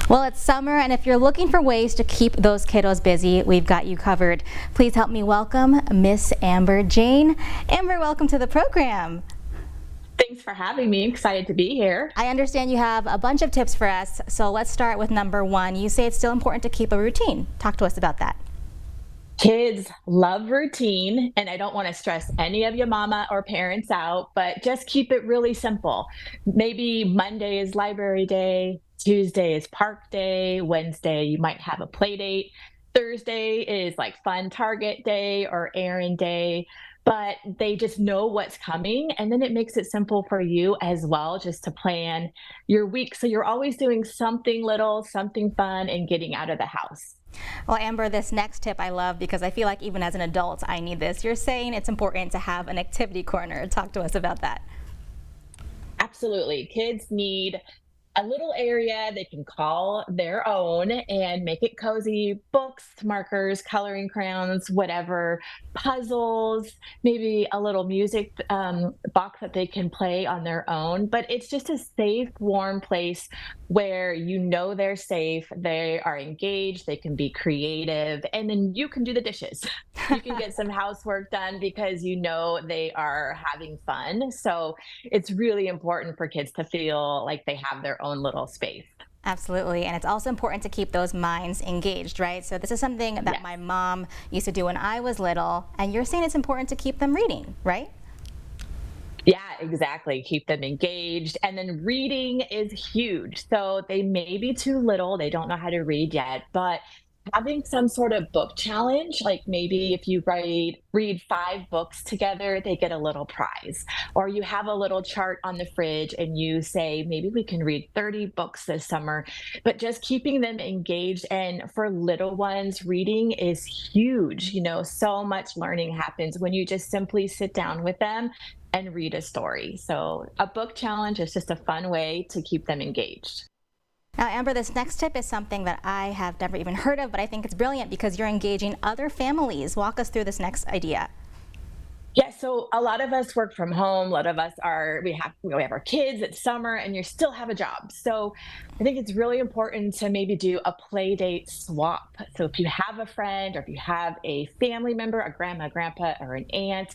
Well, it's summer, and if you're looking for ways to keep those kiddos busy, we've got you covered. Please help me welcome Miss Amber Jayne. Amber, welcome to the program. Thanks for having me. Excited to be here. I understand you have a bunch of tips for us, so let's start with number one. You say it's still important to keep a routine. Talk to us about that. Kids love routine, and I don't want to stress any of you mama or parents out, but just keep it really simple. Maybe Monday is library day, Tuesday is park day, Wednesday you might have a play date, Thursday is like fun Target day or errand day. But they just know what's coming, and then it makes it simple for you as well just to plan your week. So you're always doing something little, something fun, and getting out of the house. Well, Amber, this next tip I love because I feel like even as an adult I need this. You're saying it's important to have an activity corner. Talk to us about that. Absolutely. Kids need a little area they can call their own and make it cozy. Books, markers, coloring crayons, whatever, puzzles, maybe a little music box that they can play on their own. But it's just a safe, warm place where you know they're safe, they are engaged, they can be creative, and then you can do the dishes. You can get some housework done because you know they are having fun. So it's really important for kids to feel like they have their own little space. Absolutely, and it's also important to keep those minds engaged, right? So this is something that Yes. my mom used to do when I was little, and you're saying it's important to keep them reading, right? Yeah, exactly. Keep them engaged. And then reading is huge. So they may be too little, they don't know how to read yet, but having some sort of book challenge, like maybe if you read 5 books together, they get a little prize. Or you have a little chart on the fridge and you say, maybe we can read 30 books this summer. But just keeping them engaged, and for little ones, reading is huge. You know, so much learning happens when you just simply sit down with them and read a story. So a book challenge is just a fun way to keep them engaged. Now, Amber, this next tip is something that I have never even heard of, but I think it's brilliant because you're engaging other families. Walk us through this next idea. Yeah, so a lot of us work from home. A lot of us are we have our kids, it's summer, and you still have a job. So I think it's really important to maybe do a play date swap. So if you have a friend or if you have a family member, a grandma, grandpa, or an aunt,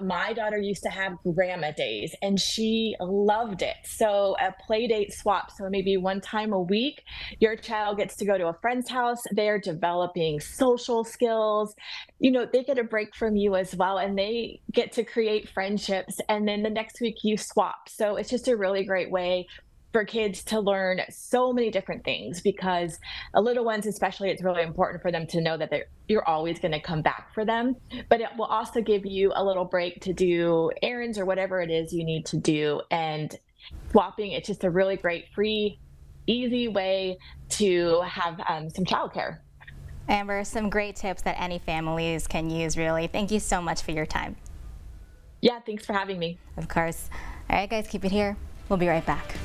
my daughter used to have grandma days and she loved it. So a play date swap. So maybe one time a week, your child gets to go to a friend's house. They're developing social skills. You know, they get a break from you as well, and they get to create friendships. And then the next week you swap. So it's just a really great way for kids to learn so many different things, because little ones especially, it's really important for them to know that you're always going to come back for them, but it will also give you a little break to do errands or whatever it is you need to do. And swapping, it's just a really great free easy way to have some childcare. Amber, some great tips that any families can use, really. Thank you so much for your time. Yeah, thanks for having me. Of course. All right, guys, keep it here. We'll be right back.